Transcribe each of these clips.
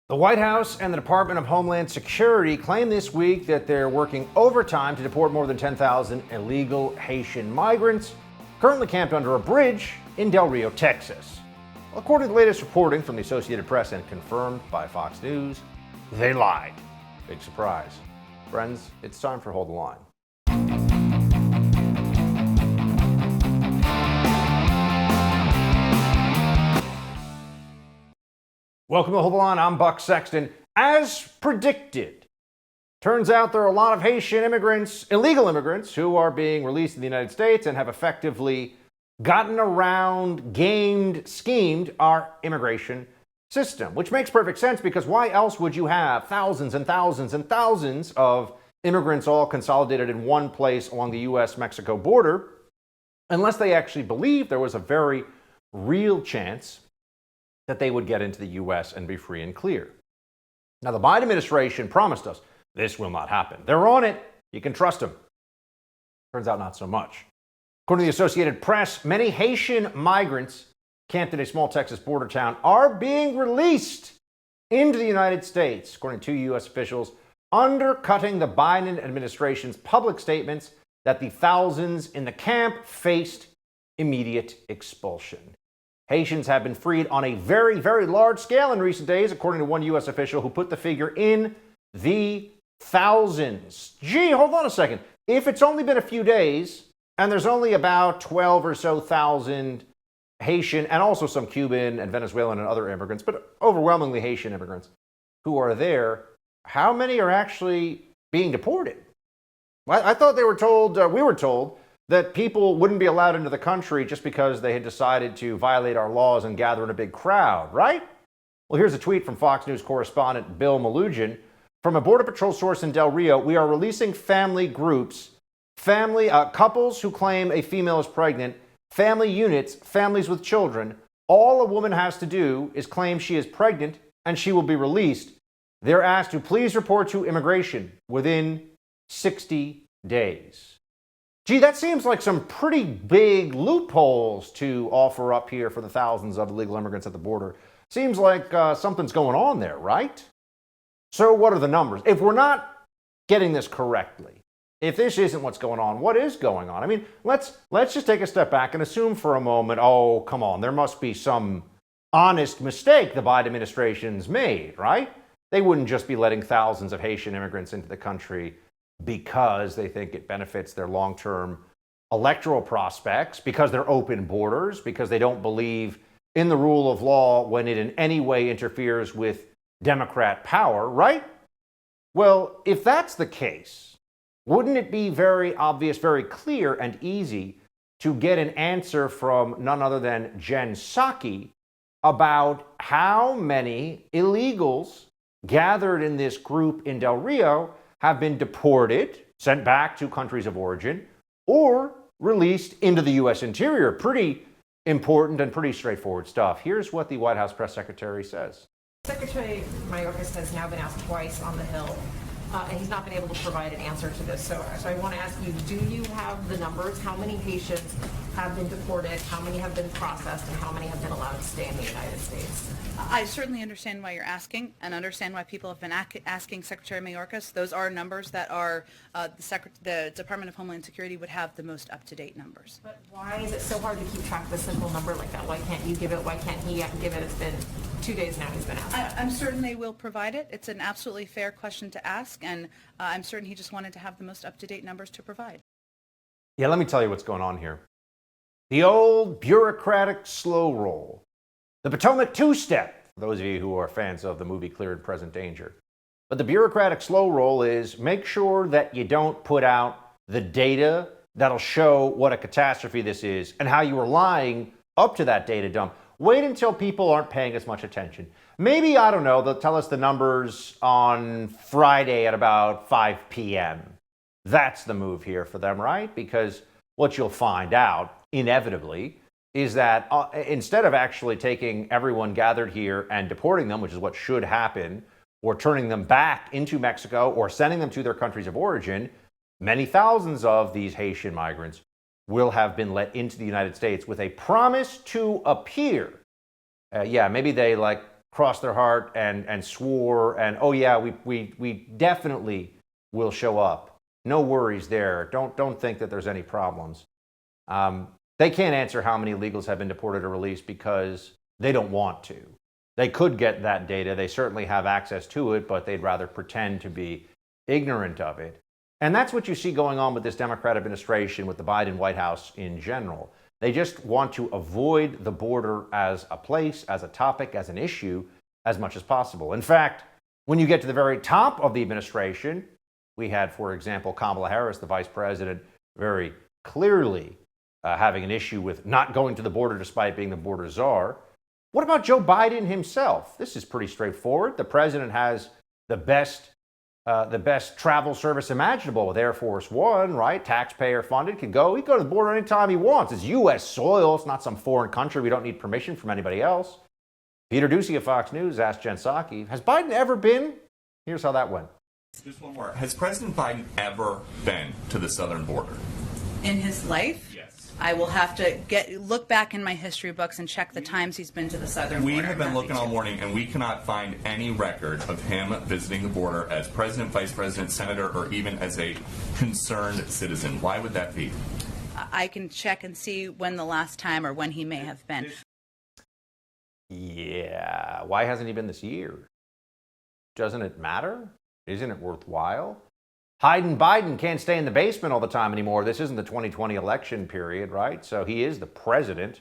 The White House and the Department of Homeland Security claim this week that they're working overtime to deport more than 10,000 illegal Haitian migrants currently camped under a bridge in Rio Texas. According to the latest reporting from the Associated Press and confirmed by Fox News, they lied. Big surprise. Friends, it's time for Hold the Line. Welcome to Hold the Line. I'm Buck Sexton. As predicted, turns out there are a lot of Haitian immigrants, illegal immigrants, who are being released in the United States and have effectively gotten around, gamed, schemed our immigration system, which makes perfect sense because why else would you have thousands and thousands and thousands of immigrants all consolidated in one place along the U.S.-Mexico border unless they actually believed there was a very real chance that they would get into the U.S. and be free and clear. Now, the Biden administration promised us this will not happen. They're on it. You can trust them. Turns out not so much. According to the Associated Press, many Haitian migrants camped in a small Texas border town are being released into the United States, according to two U.S. officials, undercutting the Biden administration's public statements that the thousands in the camp faced immediate expulsion. Haitians have been freed on a very, very large scale in recent days, according to one U.S. official who put the figure in the thousands. Gee, hold on a second. If it's only been a few days, and there's only about 12 or so thousand Haitian, and also some Cuban and Venezuelan and other immigrants, but overwhelmingly Haitian immigrants, who are there, how many are actually being deported? I thought we were told, that people wouldn't be allowed into the country just because they had decided to violate our laws and gather in a big crowd, right? Well, here's a tweet from Fox News correspondent Bill Malugin. From a Border Patrol source in Del Rio, we are releasing family groups, couples who claim a female is pregnant, family units, families with children. All a woman has to do is claim she is pregnant and she will be released. They're asked to please report to immigration within 60 days. Gee, that seems like some pretty big loopholes to offer up here for the thousands of illegal immigrants at the border. Seems like something's going on there, right? So what are the numbers? If we're not getting this correctly, if this isn't what's going on, what is going on? I mean, let's just take a step back and assume for a moment, oh, come on, there must be some honest mistake the Biden administration's made, right? They wouldn't just be letting thousands of Haitian immigrants into the country because they think it benefits their long-term electoral prospects, because they're open borders, because they don't believe in the rule of law when it in any way interferes with Democrat power, right? Well, if that's the case, wouldn't it be very obvious, very clear and easy to get an answer from none other than Jen Psaki about how many illegals gathered in this group in Del Rio have been deported, sent back to countries of origin, or released into the U.S. interior? Pretty important and pretty straightforward stuff. Here's what the White House press secretary says. Secretary Mayorkas has now been asked twice on the Hill, and he's not been able to provide an answer to this. So I want to ask you, do you have the numbers? How many Haitians have been deported? How many have been processed? And how many have been allowed to stay in the United States? I certainly understand why you're asking, and understand why people have been asking Secretary Mayorkas. Those are numbers that are the Department of Homeland Security would have the most up-to-date numbers. But why is it so hard to keep track of a simple number like that? Why can't you give it? Why can't he give it? It's been 2 days now he's been asked. I'm certain they will provide it. It's an absolutely fair question to ask, and I'm certain he just wanted to have the most up-to-date numbers to provide. Yeah, let me tell you what's going on here. The old bureaucratic slow roll. The Potomac two-step, for those of you who are fans of the movie Clear and Present Danger. But the bureaucratic slow roll is make sure that you don't put out the data that'll show what a catastrophe this is and how you were lying up to that data dump. Wait until people aren't paying as much attention. Maybe, I don't know, they'll tell us the numbers on Friday at about 5 p.m. That's the move here for them, right? Because what you'll find out, inevitably, is that instead of actually taking everyone gathered here and deporting them, which is what should happen, or turning them back into Mexico or sending them to their countries of origin, many thousands of these Haitian migrants will have been let into the United States with a promise to appear. Maybe they crossed their heart and swore, and oh yeah, we definitely will show up. No worries there. Don't think that there's any problems. They can't answer how many illegals have been deported or released because they don't want to. They could get that data. They certainly have access to it, but they'd rather pretend to be ignorant of it. And that's what you see going on with this Democrat administration, with the Biden White House in general. They just want to avoid the border as a place, as a topic, as an issue, as much as possible. In fact, when you get to the very top of the administration, we had, for example, Kamala Harris, the vice president, very clearly having an issue with not going to the border despite being the border czar. What about Joe Biden himself? This is pretty straightforward. The president has the best travel service imaginable with Air Force One, right? Taxpayer funded, he can go to the border anytime he wants. It's U.S. soil. It's not some foreign country. We don't need permission from anybody else. Peter Doocy of Fox News asked Jen Psaki, has Biden ever been? Here's how that went. Just one more. Has President Biden ever been to the southern border? In his life? Yes. I will have to look back in my history books and check the times he's been to the southern border. We have been looking all morning, and we cannot find any record of him visiting the border as president, vice president, senator, or even as a concerned citizen. Why would that be? I can check and see when the last time or when he may have been. Yeah, why hasn't he been this year? Doesn't it matter? Isn't it worthwhile? Biden can't stay in the basement all the time anymore. This isn't the 2020 election period, right? So he is the president,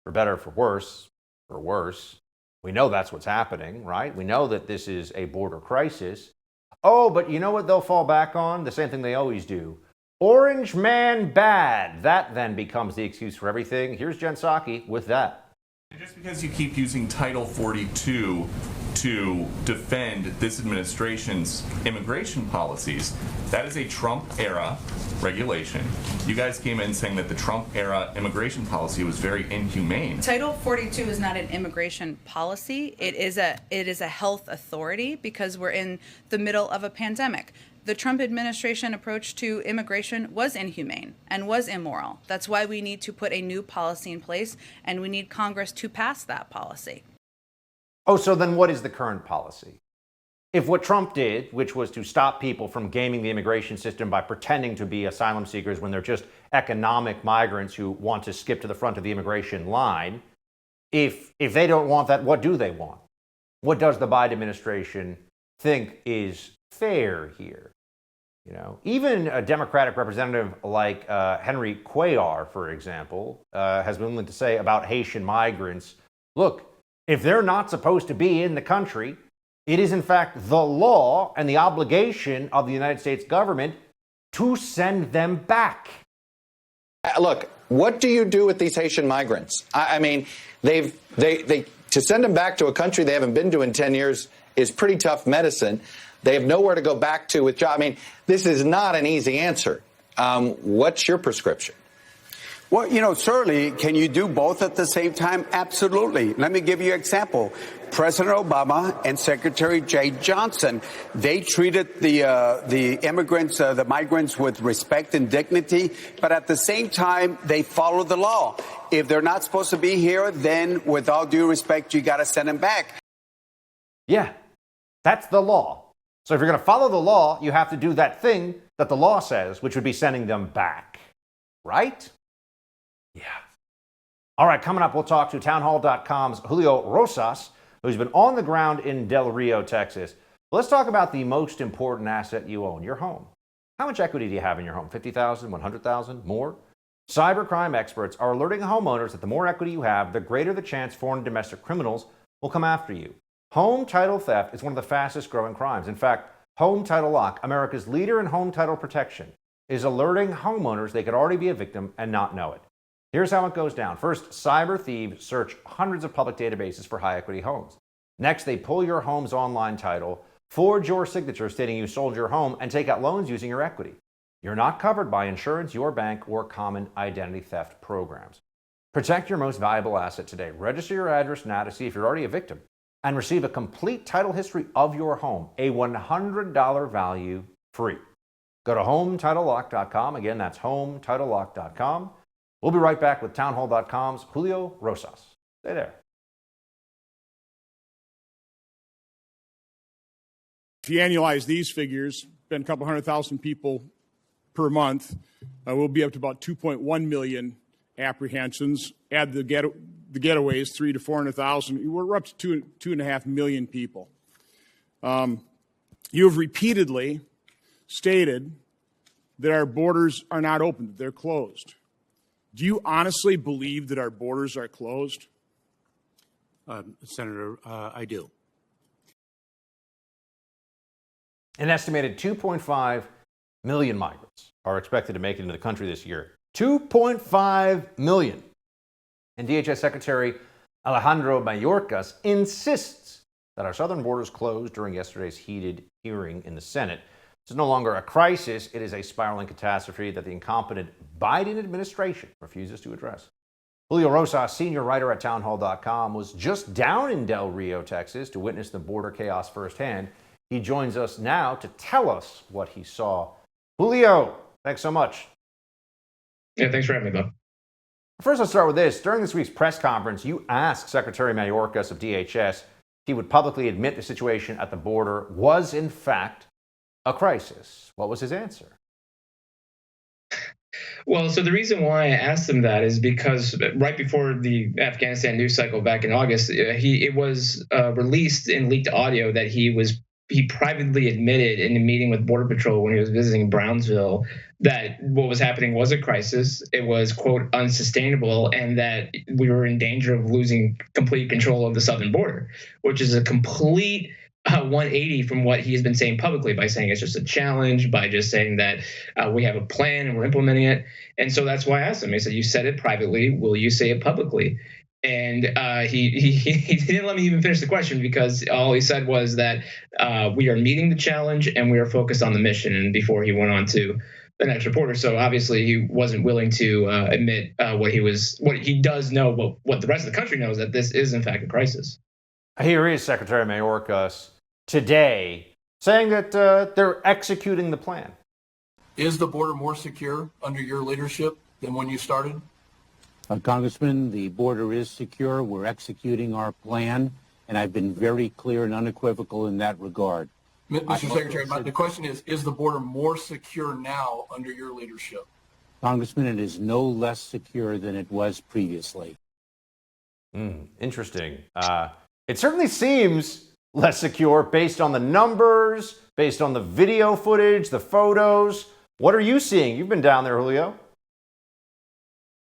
for better or for worse. For worse. We know that's what's happening, right? We know that this is a border crisis. Oh, but you know what they'll fall back on? The same thing they always do. Orange man bad. That then becomes the excuse for everything. Here's Jen Psaki with that. Just because you keep using Title 42 to defend this administration's immigration policies, that is a Trump-era regulation. You guys came in saying that the Trump-era immigration policy was very inhumane. Title 42 is not an immigration policy. It is a health authority because we're in the middle of a pandemic. The Trump administration approach to immigration was inhumane and was immoral. That's why we need to put a new policy in place, and we need Congress to pass that policy. Oh, so then what is the current policy? If what Trump did, which was to stop people from gaming the immigration system by pretending to be asylum seekers when they're just economic migrants who want to skip to the front of the immigration line, if they don't want that, what do they want? What does the Biden administration think is fair here? You know, even a Democratic representative like Henry Cuellar, for example, has been willing to say about Haitian migrants, look, if they're not supposed to be in the country, it is in fact the law and the obligation of the United States government to send them back. Look, what do you do with these Haitian migrants? I mean, they to send them back to a country they haven't been to in 10 years is pretty tough medicine. They have nowhere to go back to with jobs. I mean, this is not an easy answer. What's your prescription? Well, you know, certainly, can you do both at the same time? Absolutely. Let me give you an example. President Obama and Secretary Jay Johnson, they treated the immigrants, the migrants with respect and dignity, but at the same time, they followed the law. If they're not supposed to be here, then with all due respect, you got to send them back. Yeah, that's the law. So if you're going to follow the law, you have to do that thing that the law says, which would be sending them back. Right? Yeah. All right, coming up, we'll talk to townhall.com's Julio Rosas, who's been on the ground in Del Rio, Texas. Let's talk about the most important asset you own, your home. How much equity do you have in your home? 50,000, 100,000, more? Cybercrime experts are alerting homeowners that the more equity you have, the greater the chance foreign and domestic criminals will come after you. Home title theft is one of the fastest growing crimes. In fact, Home Title Lock, America's leader in home title protection, is alerting homeowners they could already be a victim and not know it. Here's how it goes down. First, cyber thieves search hundreds of public databases for high equity homes. Next, they pull your home's online title, forge your signature stating you sold your home, and take out loans using your equity. You're not covered by insurance, your bank, or common identity theft programs. Protect your most valuable asset today. Register your address now to see if you're already a victim, and receive a complete title history of your home, a $100 value free. Go to HomeTitleLock.com. Again, that's HomeTitleLock.com. We'll be right back with townhall.com's Julio Rosas. Stay there. If you annualize these figures, been a couple 100,000 people per month, we'll be up to about 2.1 million apprehensions. Add the getaways, 300,000 to 400,000. We're up to 2.5 million people. You have repeatedly stated that our borders are not open, that they're closed. Do you honestly believe that our borders are closed? Senator, I do. An estimated 2.5 million migrants are expected to make it into the country this year. 2.5 million. And DHS Secretary Alejandro Mayorkas insists that our southern borders closed during yesterday's heated hearing in the Senate. It's no longer a crisis, it is a spiraling catastrophe that the incompetent Biden administration refuses to address. Julio Rosas, senior writer at townhall.com, was just down in Del Rio, Texas to witness the border chaos firsthand. He joins us now to tell us what he saw. Julio, thanks so much. Yeah, thanks for having me, Bob. First, let's start with this. During this week's press conference, you asked Secretary Mayorkas of DHS if he would publicly admit the situation at the border was, in fact, a crisis. What was his answer? Well, so the reason why I asked him that is because right before the Afghanistan news cycle back in August, it was released in leaked audio that he privately admitted in a meeting with Border Patrol when he was visiting Brownsville that what was happening was a crisis. It was, quote, unsustainable, and that we were in danger of losing complete control of the southern border, which is a complete 180 from what he's been saying publicly, by saying it's just a challenge, by just saying that we have a plan and we're implementing it. And so that's why I asked him. He said, you said it privately. Will you say it publicly? And he didn't let me even finish the question, because all he said was that we are meeting the challenge and we are focused on the mission. And before he went on to the next reporter, so obviously he wasn't willing to admit what he does know, but what the rest of the country knows, that this is in fact a crisis. Here is Secretary Mayorkas today saying that they're executing the plan. Is the border more secure under your leadership than when you started? Congressman, the border is secure. We're executing our plan, and I've been very clear and unequivocal in that regard. Mr. Secretary, the question is the border more secure now under your leadership? Congressman, it is no less secure than it was previously. Interesting. It certainly seems less secure based on the numbers, based on the video footage, the photos. What are you seeing? You've been down there, Julio.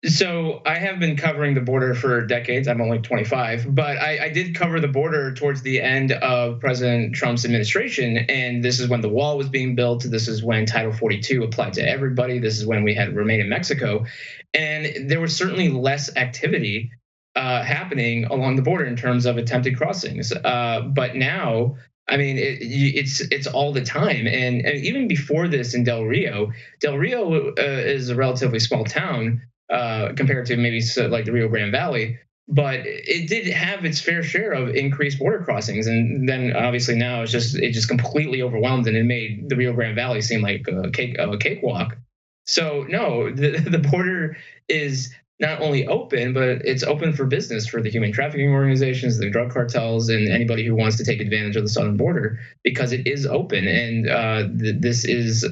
So I have been covering the border for decades. I'm only 25, but I did cover the border towards the end of President Trump's administration. And this is when the wall was being built. This is when Title 42 applied to everybody. This is when we had Remain in Mexico. And there was certainly less activity happening along the border in terms of attempted crossings. But now, I mean, it's all the time. And even before this in Del Rio is a relatively small town compared to maybe like the Rio Grande Valley, but it did have its fair share of increased border crossings. And then obviously now it just completely overwhelmed, and it made the Rio Grande Valley seem like a cakewalk. So no, the border is not only open, but it's open for business for the human trafficking organizations, the drug cartels, and anybody who wants to take advantage of the southern border, because it is open. And this is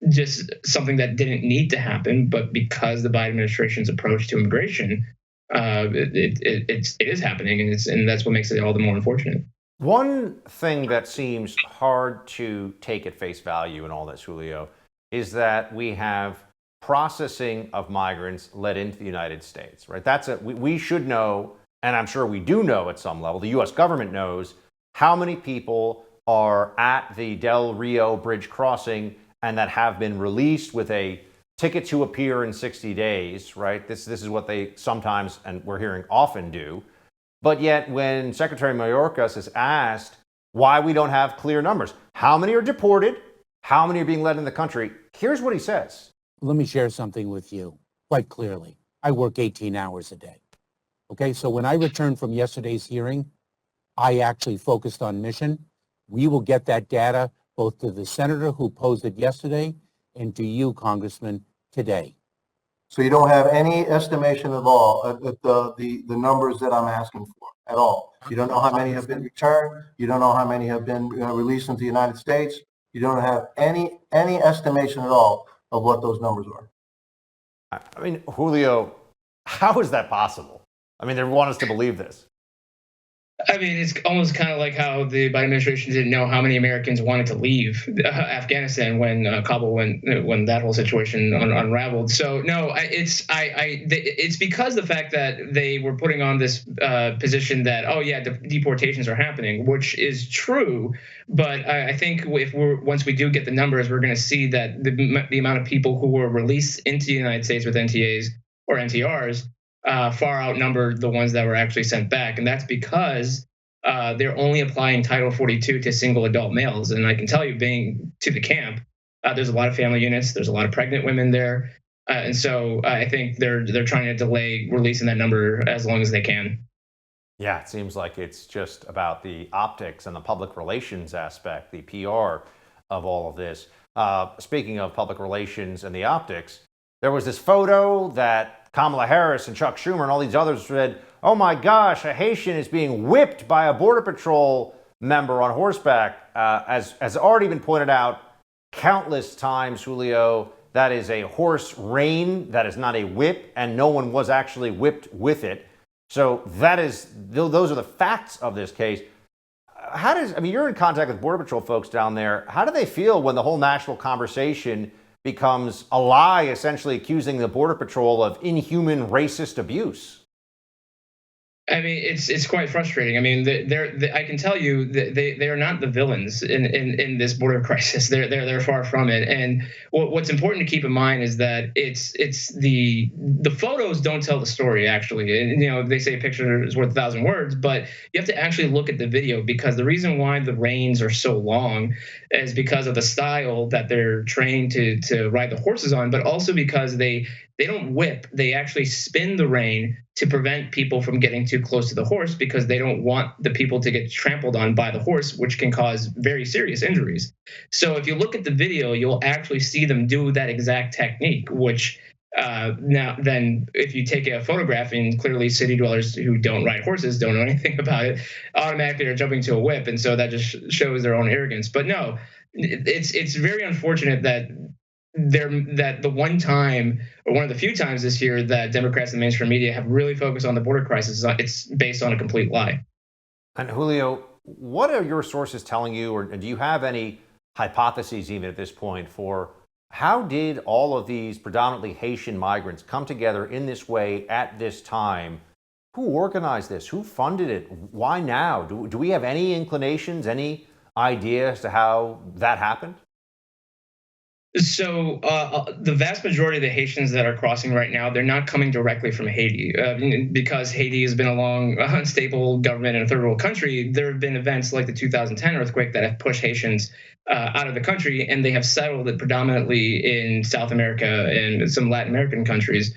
just something that didn't need to happen, but because the Biden administration's approach to immigration, it is happening, and that's what makes it all the more unfortunate. One thing that seems hard to take at face value in all this, Julio, is that we have processing of migrants led into the United States, right? We should know, and I'm sure we do know at some level, the U.S. government knows how many people are at the Del Rio Bridge crossing and that have been released with a ticket to appear in 60 days, right? This is what they sometimes, and we're hearing often, do. But yet when Secretary Mayorkas is asked why we don't have clear numbers, how many are deported, how many are being led in the country, here's what he says. Let me share something with you quite clearly. I work 18 hours a day. Okay, so when I returned from yesterday's hearing, I actually focused on mission. We will get that data both to the senator who posed it yesterday and to you, Congressman, today. So you don't have any estimation at all at the numbers that I'm asking for? at all. You don't know how many have been returned. You don't know how many have been released into the United States. You don't have any estimation at all of what those numbers are. I mean, Julio, how is that possible? I mean, they want us to believe this. I mean, it's almost kind of like how the Biden administration didn't know how many Americans wanted to leave Afghanistan when Kabul when that whole situation unraveled. So no, it's because the fact that they were putting on this position that deportations are happening, which is true. But I think once we do get the numbers, we're going to see that the amount of people who were released into the United States with NTAs or NTRs far outnumbered the ones that were actually sent back. And that's because they're only applying Title 42 to single adult males. And I can tell you, being to the camp, there's a lot of family units, there's a lot of pregnant women there. And so I think they're trying to delay releasing that number as long as they can. Yeah, it seems like it's just about the optics and the public relations aspect, the PR of all of this. Speaking of public relations and the optics, there was this photo that Kamala Harris and Chuck Schumer and all these others said, oh my gosh, a Haitian is being whipped by a Border Patrol member on horseback. As already been pointed out countless times, Julio, that is a horse rein, that is not a whip, and no one was actually whipped with it. So those are the facts of this case. You're in contact with Border Patrol folks down there. How do they feel when the whole national conversation becomes a lie, essentially accusing the Border Patrol of inhuman, racist abuse? I mean, it's quite frustrating. I mean, I can tell you that they are not the villains in this border crisis. They're far from it. And what's important to keep in mind is that it's the photos don't tell the story, actually. And they say a picture is worth 1,000 words, but you have to actually look at the video, because the reason why the reins are so long is because of the style that they're trained to ride the horses on, but also because they don't whip. They actually spin the rein to prevent people from getting too close to the horse, because they don't want the people to get trampled on by the horse, which can cause very serious injuries. So if you look at the video, you'll actually see them do that exact technique, which then if you take a photograph, and clearly city dwellers who don't ride horses, don't know anything about it, automatically are jumping to a whip. And so that just shows their own arrogance. But no, it's very unfortunate that the one time, or one of the few times this year, that Democrats and mainstream media have really focused on the border crisis, it's based on a complete lie. And Julio, what are your sources telling you, or do you have any hypotheses even at this point for how did all of these predominantly Haitian migrants come together in this way at this time? Who organized this? Who funded it? Why now? Do we have any inclinations, any idea as to how that happened? So the vast majority of the Haitians that are crossing right now, they're not coming directly from Haiti. Because Haiti has been a long, unstable government in a third world country, there have been events like the 2010 earthquake that have pushed Haitians out of the country, and they have settled it predominantly in South America and some Latin American countries,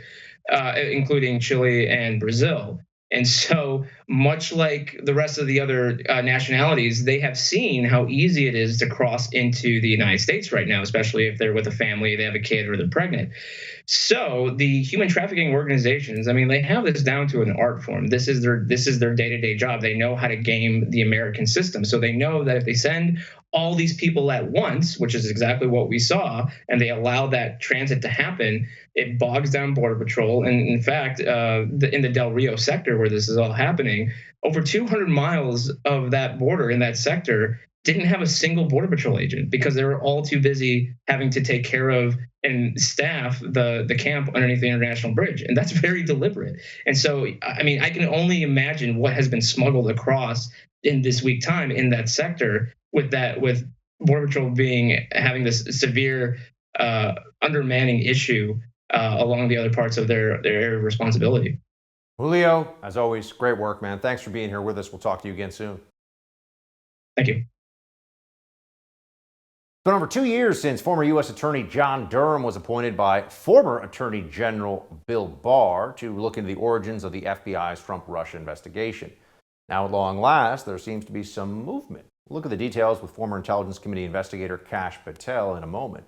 including Chile and Brazil. And so, much like the rest of the other nationalities, they have seen how easy it is to cross into the United States right now, especially if they're with a family, they have a kid, or they're pregnant. So the human trafficking organizations, I mean, they have this down to an art form. This is their day-to-day job. They know how to game the American system. So they know that if they send all these people at once, which is exactly what we saw, and they allow that transit to happen, it bogs down Border Patrol. And in fact, in the Del Rio sector where this is all happening, over 200 miles of that border in that sector didn't have a single Border Patrol agent, because they were all too busy having to take care of and staff the camp underneath the International Bridge. And that's very deliberate. And so, I mean, I can only imagine what has been smuggled across in this week time in that sector, with Border Patrol having this severe undermanning issue along the other parts of their area of responsibility. Julio, as always, great work, man. Thanks for being here with us. We'll talk to you again soon. Thank you. It's been over 2 years since former U.S. Attorney John Durham was appointed by former Attorney General Bill Barr to look into the origins of the FBI's Trump-Russia investigation. Now, at long last, there seems to be some movement. We'll look at the details with former Intelligence Committee investigator Kash Patel in a moment.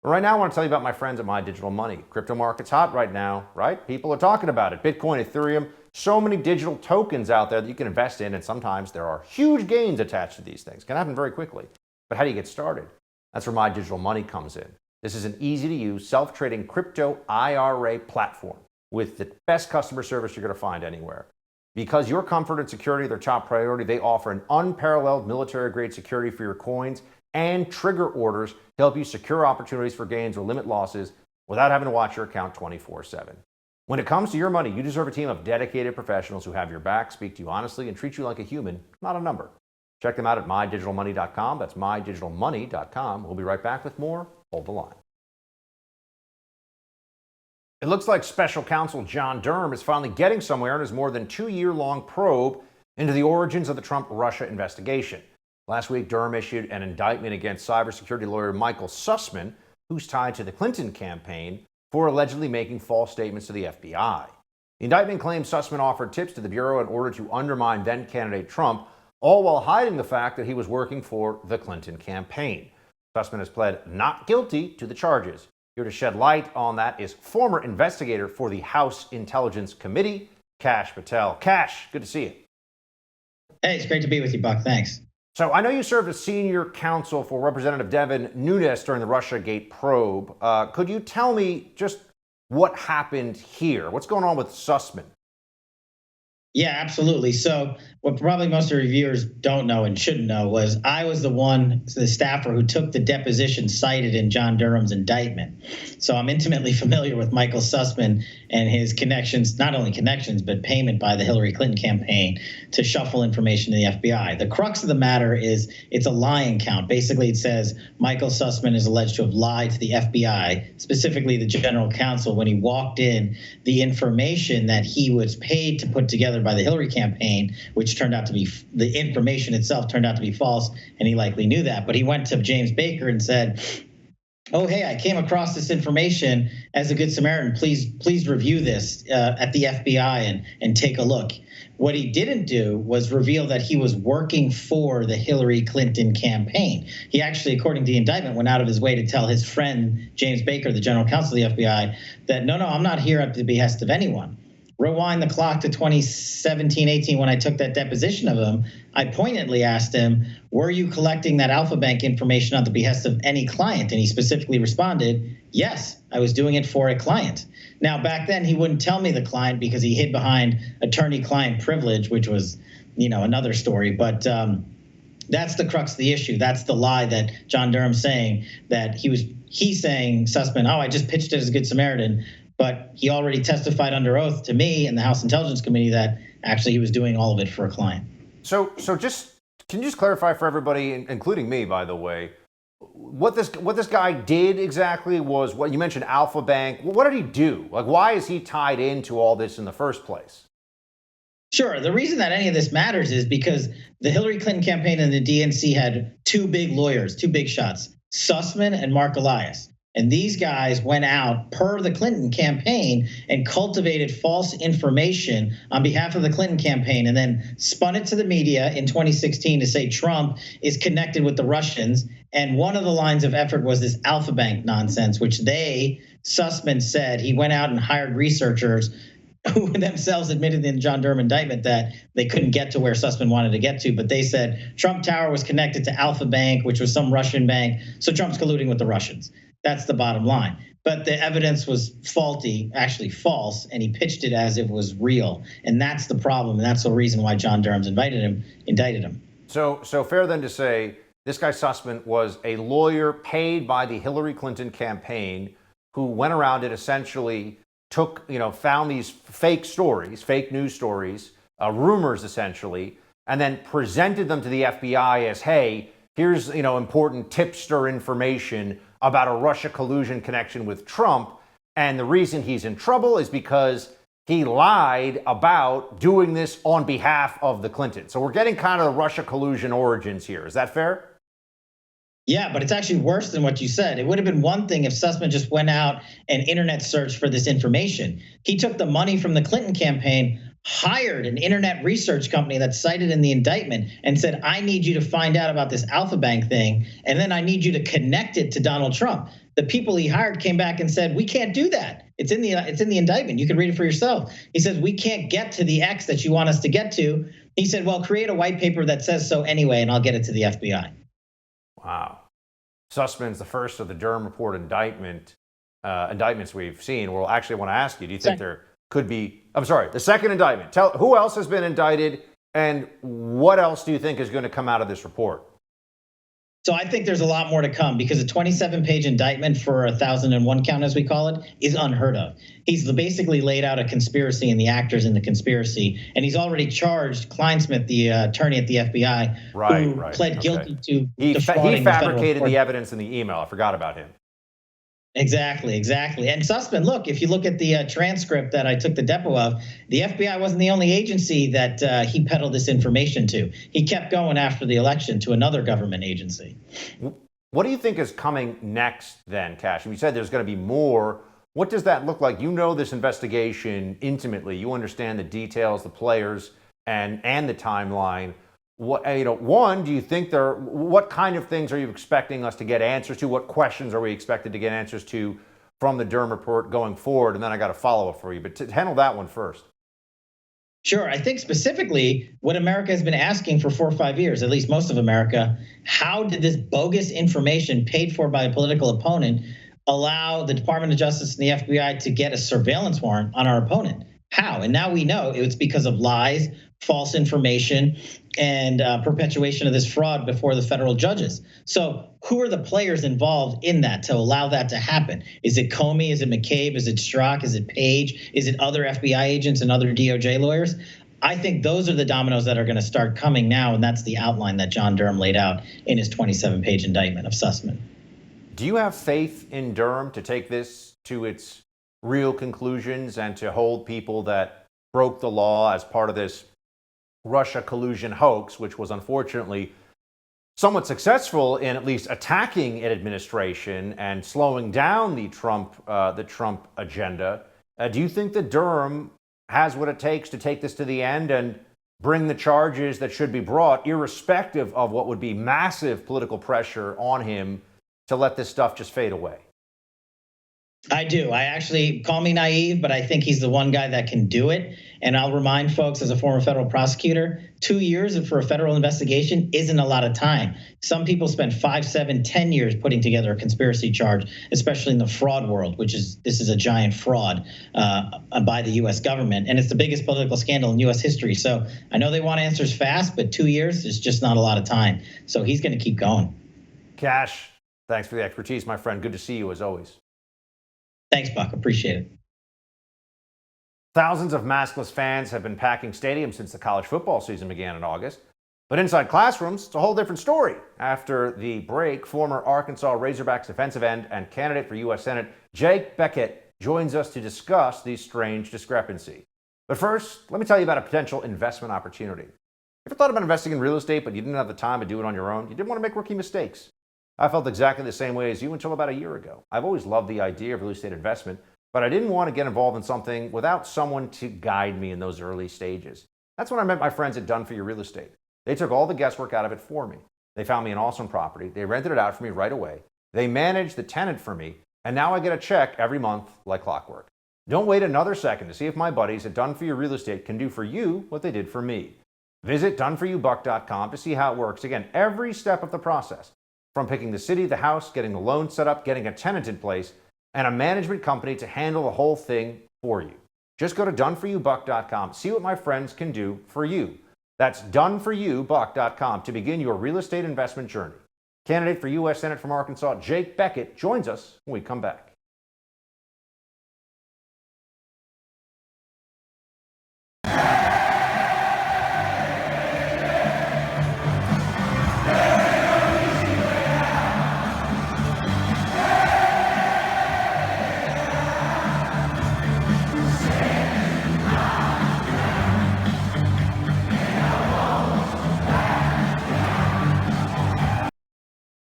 But right now, I want to tell you about my friends at My Digital Money. Crypto market's hot right now, right? People are talking about it. Bitcoin, Ethereum, so many digital tokens out there that you can invest in, and sometimes there are huge gains attached to these things. It can happen very quickly. But how do you get started? That's where My Digital Money comes in. This is an easy-to-use, self-trading crypto IRA platform with the best customer service you're going to find anywhere. Because your comfort and security are their top priority, they offer an unparalleled military-grade security for your coins and trigger orders to help you secure opportunities for gains or limit losses without having to watch your account 24/7. When it comes to your money, you deserve a team of dedicated professionals who have your back, speak to you honestly, and treat you like a human, not a number. Check them out at mydigitalmoney.com. That's mydigitalmoney.com. We'll be right back with more. Hold the line. It looks like Special Counsel John Durham is finally getting somewhere in his more than 2-year-long probe into the origins of the Trump-Russia investigation. Last week, Durham issued an indictment against cybersecurity lawyer Michael Sussman, who's tied to the Clinton campaign, for allegedly making false statements to the FBI. The indictment claims Sussman offered tips to the Bureau in order to undermine then-candidate Trump, all while hiding the fact that he was working for the Clinton campaign. Sussman has pled not guilty to the charges. Here to shed light on that is former investigator for the House Intelligence Committee, Kash Patel. Kash, good to see you. Hey, it's great to be with you, Buck. Thanks. So I know you served as senior counsel for Representative Devin Nunes during the Russiagate probe. Could you tell me just what happened here? What's going on with Sussman? Yeah, absolutely. So what probably most of your viewers don't know and shouldn't know was I was the staffer who took the deposition cited in John Durham's indictment. So I'm intimately familiar with Michael Sussman and his connections, not only connections, but payment by the Hillary Clinton campaign to shuffle information to the FBI. The crux of the matter is it's a lying count. Basically, it says Michael Sussman is alleged to have lied to the FBI, specifically the general counsel, when he walked in the information that he was paid to put together by the Hillary campaign, which turned out to be, the information itself turned out to be false, and he likely knew that. But he went to James Baker and said, oh, hey, I came across this information as a good Samaritan. Please review this at the FBI and take a look. What he didn't do was reveal that he was working for the Hillary Clinton campaign. He actually, according to the indictment, went out of his way to tell his friend, James Baker, the general counsel of the FBI, that no, I'm not here at the behest of anyone. Rewind the clock to 2017-18 when I took that deposition of him. I pointedly asked him, were you collecting that Alpha Bank information at the behest of any client? And he specifically responded, yes, I was doing it for a client. Now, back then, he wouldn't tell me the client because he hid behind attorney-client privilege, which was, another story. But that's the crux of the issue. That's the lie that John Durham's saying, that he's saying, Sussman, I just pitched it as a good Samaritan. But he already testified under oath to me and the House Intelligence Committee that actually he was doing all of it for a client. So can you just clarify for everybody, including me, by the way, what this guy did exactly was what you mentioned, Alpha Bank. What did he do? Like, why is he tied into all this in the first place? Sure. The reason that any of this matters is because the Hillary Clinton campaign and the DNC had two big lawyers, two big shots, Sussman and Mark Elias. And these guys went out per the Clinton campaign and cultivated false information on behalf of the Clinton campaign and then spun it to the media in 2016 to say Trump is connected with the Russians. And one of the lines of effort was this Alpha Bank nonsense, which Sussman said he went out and hired researchers who themselves admitted in John Durham indictment that they couldn't get to where Sussman wanted to get to. But they said Trump Tower was connected to Alpha Bank, which was some Russian bank. So Trump's colluding with the Russians. That's the bottom line. But the evidence was faulty, actually false, and he pitched it as it was real. And that's the problem. And that's the reason why John Durham's indicted him. So fair then to say this guy Sussman was a lawyer paid by the Hillary Clinton campaign who went around and essentially found these fake stories, fake news stories, rumors essentially, and then presented them to the FBI as, hey, here's important tipster information about a Russia collusion connection with Trump. And the reason he's in trouble is because he lied about doing this on behalf of the Clintons. So we're getting kind of the Russia collusion origins here. Is that fair? Yeah, but it's actually worse than what you said. It would have been one thing if Sussman just went out and internet searched for this information. He took the money from the Clinton campaign, hired an internet research company that's cited in the indictment and said, I need you to find out about this Alpha Bank thing, and then I need you to connect it to Donald Trump. The people he hired came back and said, we can't do that. It's in the indictment. You can read it for yourself. He says, we can't get to the X that you want us to get to. He said, well, create a white paper that says so anyway, and I'll get it to the FBI. Wow. Sussman's the first of the Durham report indictments we've seen. Well, actually, I want to ask you, do you think there could be, I'm sorry, the second indictment? Tell who else has been indicted and what else do you think is going to come out of this report? So I think there's a lot more to come because a 27-page indictment for 1,001 count, as we call it, is unheard of. He's basically laid out a conspiracy and the actors in the conspiracy, and he's already charged Kleinsmith, the attorney at the FBI, who pled guilty to defrauding he fabricated the evidence in the email. I forgot about him. Exactly. And Sussman, look, if you look at the transcript that I took the depo of, the FBI wasn't the only agency that he peddled this information to. He kept going after the election to another government agency. What do you think is coming next then, Cash? You said there's going to be more. What does that look like? You know this investigation intimately. You understand the details, the players, and the timeline. One, do you think what kind of things are you expecting us to get answers to? What questions are we expected to get answers to from the Durham report going forward? And then I got a follow-up for you, but to handle that one first. Sure. I think specifically what America has been asking for 4 or 5 years, at least most of America, how did this bogus information paid for by a political opponent allow the Department of Justice and the FBI to get a surveillance warrant on our opponent? How? And now we know it was because of lies, false information, and perpetuation of this fraud before the federal judges. So who are the players involved in that to allow that to happen? Is it Comey? Is it McCabe? Is it Strzok? Is it Page? Is it other FBI agents and other DOJ lawyers? I think those are the dominoes that are going to start coming now, and that's the outline that John Durham laid out in his 27-page indictment of Sussman. Do you have faith in Durham to take this to its real conclusions and to hold people that broke the law as part of this Russia collusion hoax, which was unfortunately somewhat successful in at least attacking an administration and slowing down the Trump agenda? Do you think that Durham has what it takes to take this to the end and bring the charges that should be brought, irrespective of what would be massive political pressure on him to let this stuff just fade away? I do. I actually, call me naive, but I think he's the one guy that can do it. And I'll remind folks, as a former federal prosecutor, 2 years for a federal investigation isn't a lot of time. Some people spend 5, 7, 10 years putting together a conspiracy charge, especially in the fraud world, this is a giant fraud by the U.S. government. And it's the biggest political scandal in U.S. history. So I know they want answers fast, but 2 years is just not a lot of time. So he's going to keep going. Cash, thanks for the expertise, my friend. Good to see you as always. Thanks, Buck. Appreciate it. Thousands of maskless fans have been packing stadiums since the college football season began in August. But inside classrooms, it's a whole different story. After the break, former Arkansas Razorbacks defensive end and candidate for U.S. Senate Jake Beckett joins us to discuss the strange discrepancy. But first, let me tell you about a potential investment opportunity. Ever thought about investing in real estate, but you didn't have the time to do it on your own? You didn't want to make rookie mistakes. I felt exactly the same way as you until about a year ago. I've always loved the idea of real estate investment, but I didn't want to get involved in something without someone to guide me in those early stages. That's when I met my friends at Done For You Real Estate. They took all the guesswork out of it for me. They found me an awesome property. They rented it out for me right away. They managed the tenant for me, and now I get a check every month like clockwork. Don't wait another second to see if my buddies at Done For You Real Estate can do for you what they did for me. Visit doneforyoubuck.com to see how it works. Again, every step of the process. From picking the city, the house, getting the loan set up, getting a tenant in place, and a management company to handle the whole thing for you. Just go to doneforyoubuck.com. See what my friends can do for you. That's doneforyoubuck.com to begin your real estate investment journey. Candidate for U.S. Senate from Arkansas, Jake Beckett, joins us when we come back.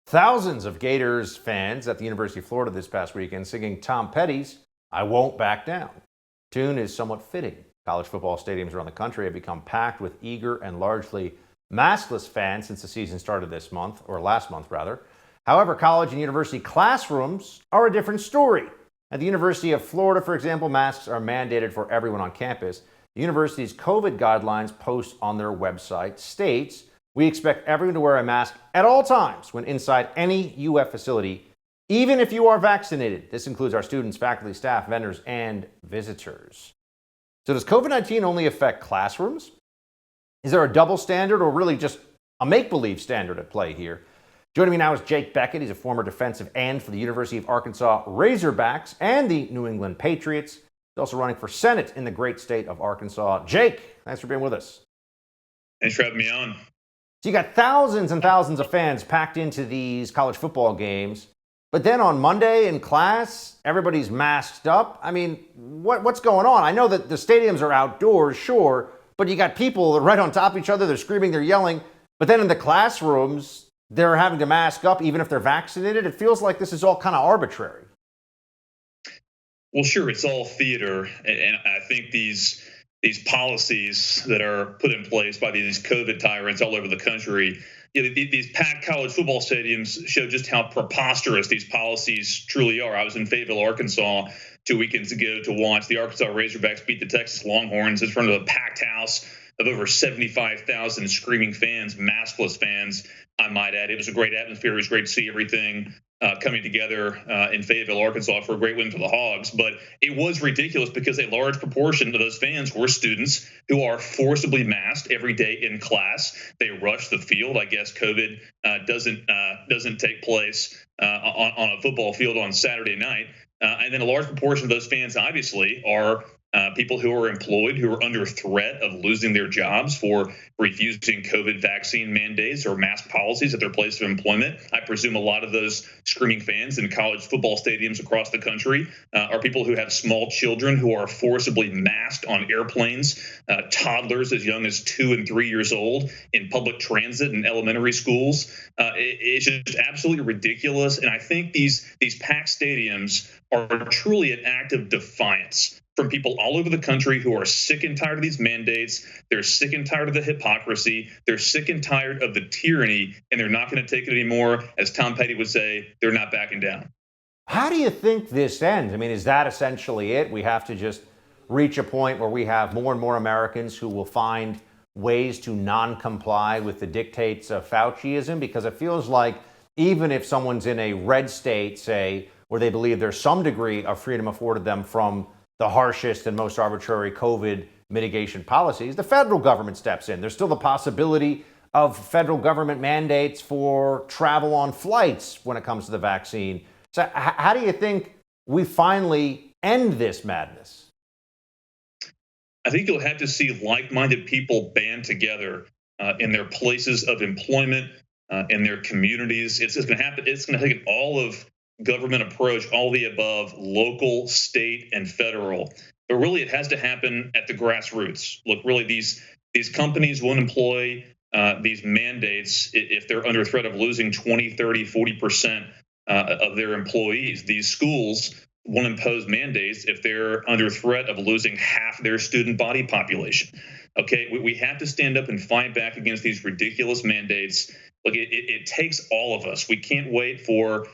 Thousands of Gators fans at the University of Florida this past weekend singing Tom Petty's I Won't Back Down. Tune is somewhat fitting. College football stadiums around the country have become packed with eager and largely maskless fans since the season started this month, or last month rather. However, college and university classrooms are a different story. At the University of Florida, for example, masks are mandated for everyone on campus. The university's COVID guidelines post on their website states, we expect everyone to wear a mask at all times when inside any UF facility, even if you are vaccinated. This includes our students, faculty, staff, vendors, and visitors. So does COVID-19 only affect classrooms? Is there a double standard or really just a make-believe standard at play here? Joining me now is Jake Beckett. He's a former defensive end for the University of Arkansas Razorbacks and the New England Patriots. He's also running for Senate in the great state of Arkansas. Jake, thanks for being with us. Thanks for having me on. So you got thousands and thousands of fans packed into these college football games, but then on Monday in class, everybody's masked up. I mean, what's going on? I know that the stadiums are outdoors, sure, but you got people right on top of each other. They're screaming, they're yelling. But then in the classrooms, they're having to mask up even if they're vaccinated. It feels like this is all kind of arbitrary. Well, sure, it's all theater. And I think these policies that are put in place by these COVID tyrants all over the country, these packed college football stadiums show just how preposterous these policies truly are. I was in Fayetteville, Arkansas 2 weekends ago to watch the Arkansas Razorbacks beat the Texas Longhorns in front of a packed house of over 75,000 screaming fans, maskless fans, I might add. It was a great atmosphere. It was great to see everything coming together in Fayetteville, Arkansas for a great win for the Hogs. But it was ridiculous because a large proportion of those fans were students who are forcibly masked every day in class. They rush the field. I guess COVID doesn't take place on a football field on Saturday night. And then a large proportion of those fans, obviously, are people who are employed, who are under threat of losing their jobs for refusing COVID vaccine mandates or mask policies at their place of employment. I presume a lot of those screaming fans in college football stadiums across the country are people who have small children who are forcibly masked on airplanes, toddlers as young as 2 and 3 years old in public transit and elementary schools. It's just absolutely ridiculous. And I think these packed stadiums are truly an act of defiance from people all over the country who are sick and tired of these mandates. They're sick and tired of the hypocrisy. They're sick and tired of the tyranny, and they're not going to take it anymore. As Tom Petty would say, they're not backing down. How do you think this ends? I mean, is that essentially it? We have to just reach a point where we have more and more Americans who will find ways to non-comply with the dictates of Fauciism? Because it feels like even if someone's in a red state, say, where they believe there's some degree of freedom afforded them from the harshest and most arbitrary COVID mitigation policies, the federal government steps in. There's still the possibility of federal government mandates for travel on flights when it comes to the vaccine. So how do you think we finally end this madness? I think you'll have to see like-minded people band together in their places of employment, in their communities. It's going to happen. It's going to take an all-of government approach, all the above, local, state, and federal. But really, it has to happen at the grassroots. Look, really, these companies won't employ these mandates if they're under threat of losing 20, 30, 40% of their employees. These schools won't impose mandates if they're under threat of losing half their student body population. Okay, we have to stand up and fight back against these ridiculous mandates. Look, it takes all of us. We can't wait for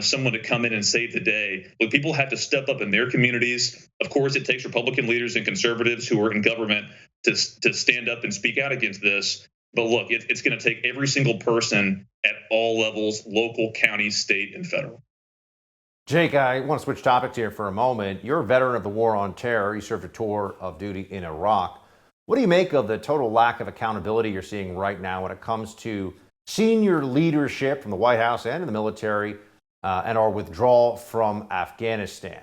someone to come in and save the day. Look, people have to step up in their communities. Of course, it takes Republican leaders and conservatives who are in government to stand up and speak out against this. But look, it's going to take every single person at all levels, local, county, state, and federal. Jake, I want to switch topics here for a moment. You're a veteran of the war on terror. You served a tour of duty in Iraq. What do you make of the total lack of accountability you're seeing right now when it comes to senior leadership from the White House and in the military and our withdrawal from Afghanistan?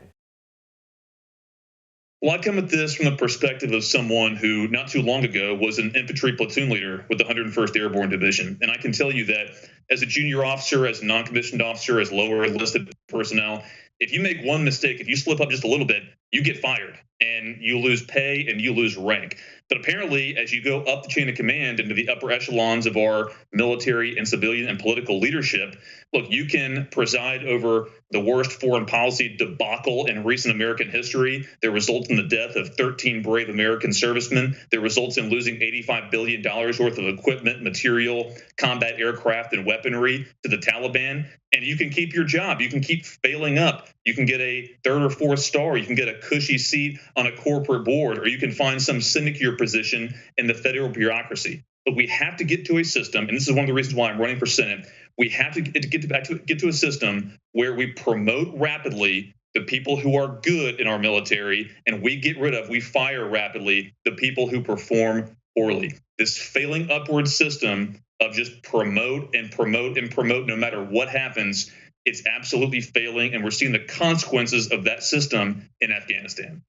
Well, I come at this from the perspective of someone who not too long ago was an infantry platoon leader with the 101st Airborne Division. And I can tell you that as a junior officer, as a non-commissioned officer, as lower enlisted personnel, If you make one mistake, if you slip up just a little bit, you get fired and you lose pay and you lose rank. But apparently, as you go up the chain of command into the upper echelons of our military and civilian and political leadership, look, you can preside over the worst foreign policy debacle in recent American history that results in the death of 13 brave American servicemen, that results in losing $85 billion worth of equipment, material, combat aircraft, and weaponry to the Taliban. And you can keep your job. You can keep failing up. You can get a third or fourth star. You can get a cushy seat on a corporate board, or you can find some sinecure position in the federal bureaucracy. But we have to get to a system, and this is one of the reasons why I'm running for Senate. We have to get to a system where we promote rapidly the people who are good in our military, and we fire rapidly the people who perform poorly. This failing upward system of just promote and promote and promote no matter what happens, it's absolutely failing, and we're seeing the consequences of that system in Afghanistan.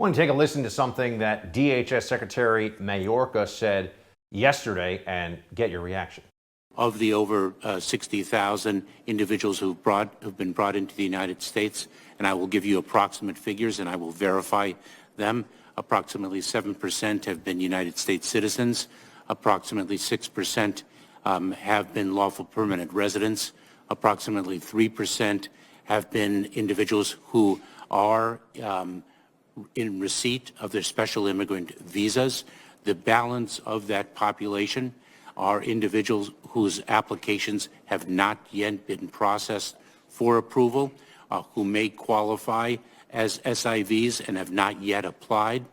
I want to take a listen to something that DHS Secretary Mayorkas said yesterday and get your reaction. Of the over 60,000 individuals who've been brought into the United States, and I will give you approximate figures and I will verify them, approximately 7% have been United States citizens, approximately 6% have been lawful permanent residents, approximately 3% have been individuals who are in receipt of their special immigrant visas. The balance of that population are individuals whose applications have not yet been processed for approval, who may qualify as SIVs and have not yet applied.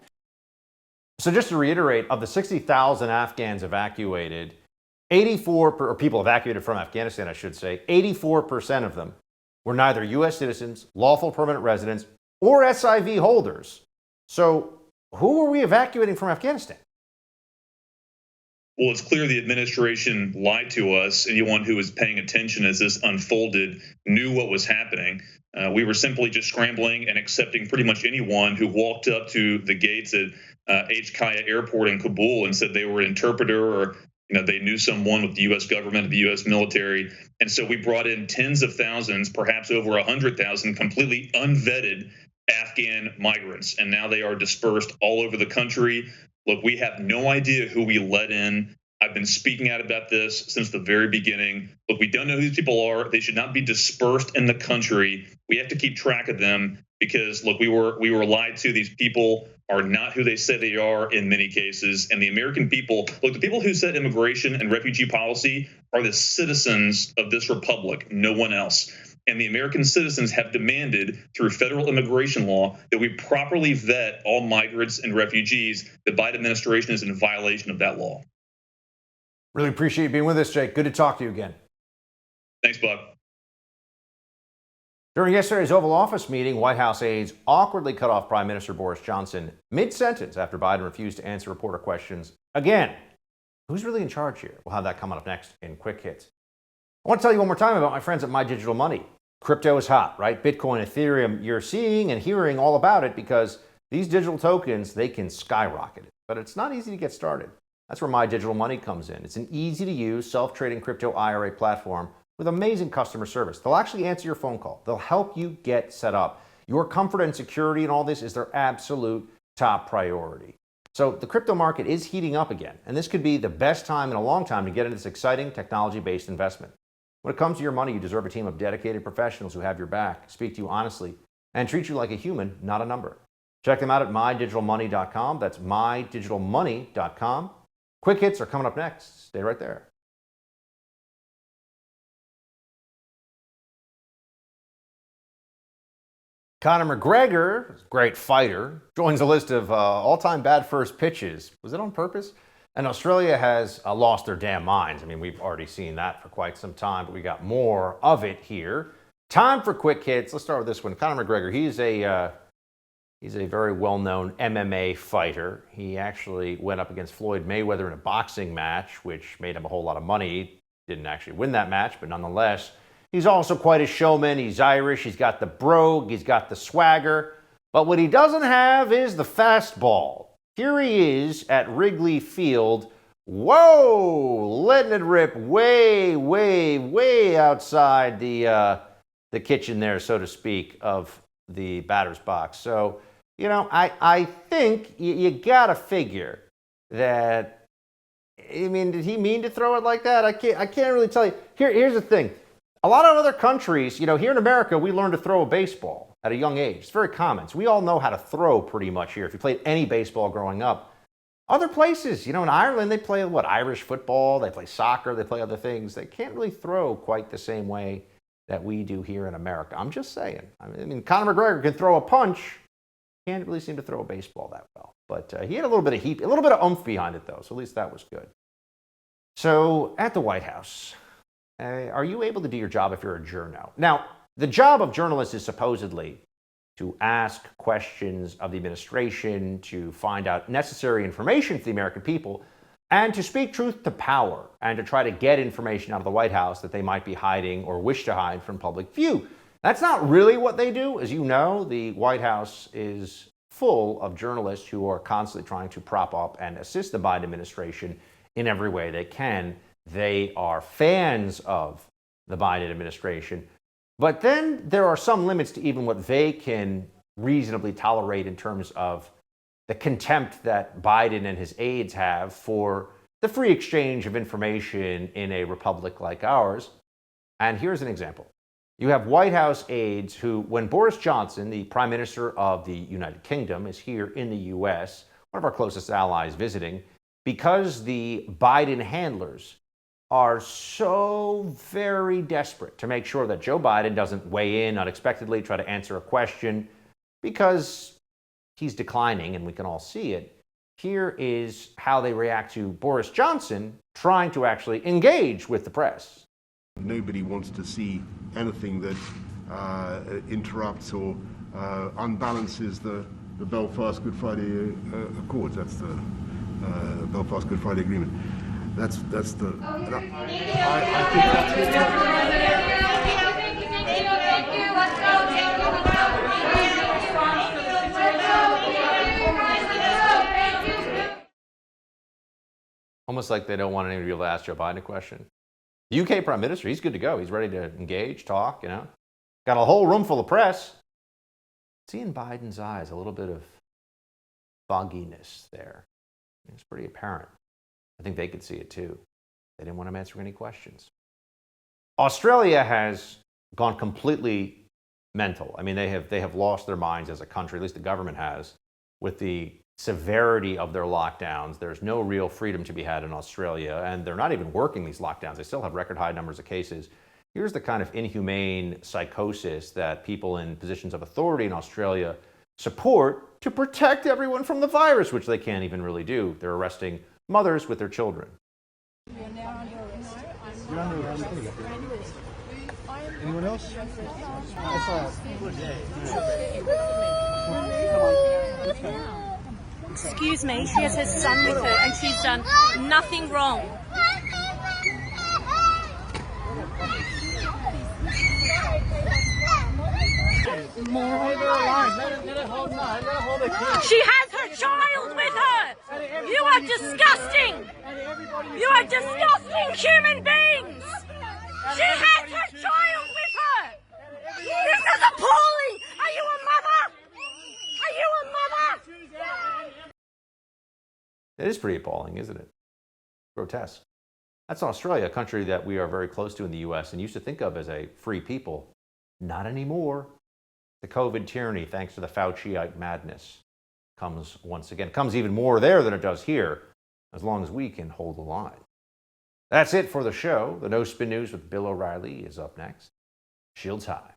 So just to reiterate, of the 60,000 Afghans evacuated, or people evacuated from Afghanistan, I should say, 84% of them were neither U.S. citizens, lawful permanent residents, or SIV holders. So who are we evacuating from Afghanistan? Well, it's clear the administration lied to us. Anyone who was paying attention as this unfolded knew what was happening. We were simply just scrambling and accepting pretty much anyone who walked up to the gates at HKIA Airport in Kabul and said they were an interpreter, or they knew someone with the U.S. government, the U.S. military. And so we brought in tens of thousands, perhaps over 100,000 completely unvetted Afghan migrants. And now they are dispersed all over the country. Look, we have no idea who we let in. I've been speaking out about this since the very beginning. Look, we don't know who these people are. They should not be dispersed in the country. We have to keep track of them because, look, we were lied to. These people are not who they say they are in many cases. And the American people, look, the people who set immigration and refugee policy are the citizens of this republic, no one else. And the American citizens have demanded through federal immigration law that we properly vet all migrants and refugees. The Biden administration is in violation of that law. Really appreciate you being with us, Jake. Good to talk to you again. Thanks, Buck. During yesterday's Oval Office meeting, White House aides awkwardly cut off Prime Minister Boris Johnson mid-sentence after Biden refused to answer reporter questions again. Who's really in charge here? We'll have that coming up next in Quick Hits. I want to tell you one more time about my friends at My Digital Money. Crypto is hot, right? Bitcoin, Ethereum, you're seeing and hearing all about it because these digital tokens, they can skyrocket. But it's not easy to get started. That's where My Digital Money comes in. It's an easy-to-use, self-trading crypto IRA platform with amazing customer service. They'll actually answer your phone call. They'll help you get set up. Your comfort and security and all this is their absolute top priority. So the crypto market is heating up again, and this could be the best time in a long time to get into this exciting technology-based investment. When it comes to your money, you deserve a team of dedicated professionals who have your back, speak to you honestly, and treat you like a human, not a number. Check them out at mydigitalmoney.com. That's mydigitalmoney.com. Quick hits are coming up next. Stay right there. Conor McGregor, great fighter, joins the list of all-time bad first pitches. Was it on purpose? And Australia has lost their damn minds. I mean, we've already seen that for quite some time, but we got more of it here. Time for quick hits. Let's start with this one. Conor McGregor, he's a very well-known MMA fighter. He actually went up against Floyd Mayweather in a boxing match, which made him a whole lot of money. Didn't actually win that match, but nonetheless, he's also quite a showman. He's Irish. He's got the brogue. He's got the swagger. But what he doesn't have is the fastball. Here he is at Wrigley Field. Whoa! Letting it rip way, way, way outside the the kitchen there, so to speak, of the batter's box. So, you know, I think you got to figure that, I mean, did he mean to throw it like that? I can't really tell you. Here's the thing. A lot of other countries, you know, here in America, we learn to throw a baseball at a young age. It's very common. So we all know how to throw pretty much here if you played any baseball growing up. Other places, you know, in Ireland, they play what, Irish football, they play soccer, they play other things. They can't really throw quite the same way that we do here in America. I'm just saying. I mean, Conor McGregor can throw a punch. Can't really seem to throw a baseball that well. But he had a little bit of heat, a little bit of oomph behind it, though. So at least that was good. So at the White House, are you able to do your job if you're a journo? Now, the job of journalists is supposedly to ask questions of the administration, to find out necessary information for the American people, and to speak truth to power, and to try to get information out of the White House that they might be hiding or wish to hide from public view. That's not really what they do. As you know, the White House is full of journalists who are constantly trying to prop up and assist the Biden administration in every way they can. They are fans of the Biden administration. But then there are some limits to even what they can reasonably tolerate in terms of the contempt that Biden and his aides have for the free exchange of information in a republic like ours. And here's an example. You have White House aides who, when Boris Johnson, the Prime Minister of the United Kingdom, is here in the U.S., one of our closest allies visiting, because the Biden handlers are so very desperate to make sure that Joe Biden doesn't weigh in unexpectedly, try to answer a question, because he's declining and we can all see it. Here is how they react to Boris Johnson trying to actually engage with the press. Nobody wants to see anything that interrupts or unbalances the Belfast Good Friday Accords. That's the Belfast Good Friday Agreement. That's the. I think Almost like they don't want anyone to be able to ask Joe Biden a question. The UK Prime Minister, he's good to go. He's ready to engage, talk, you know. Got a whole room full of press. See in Biden's eyes a little bit of fogginess there. It's pretty apparent. I think they could see it too. They didn't want him answering any questions. Australia has gone completely mental. I mean, they have lost their minds as a country, at least the government has, with the severity of their lockdowns. There's no real freedom to be had in Australia, and they're not even working these lockdowns. They still have record high numbers of cases. Here's the kind of inhumane psychosis that people in positions of authority in Australia support to protect everyone from the virus, which they can't even really do. They're arresting mothers with their children. Anyone else? Excuse me, she has her son with her and she's done nothing wrong. She has her child with her! You are disgusting! You are disgusting human beings! She has her child with her! This is appalling! Are you a mother? Are you a mother? It is pretty appalling, isn't it? Grotesque. That's Australia, a country that we are very close to in the U.S. and used to think of as a free people. Not anymore. The COVID tyranny, thanks to the Fauciite madness, comes once again. It comes even more there than it does here, as long as we can hold the line. That's it for the show. The No Spin News with Bill O'Reilly is up next. Shields high.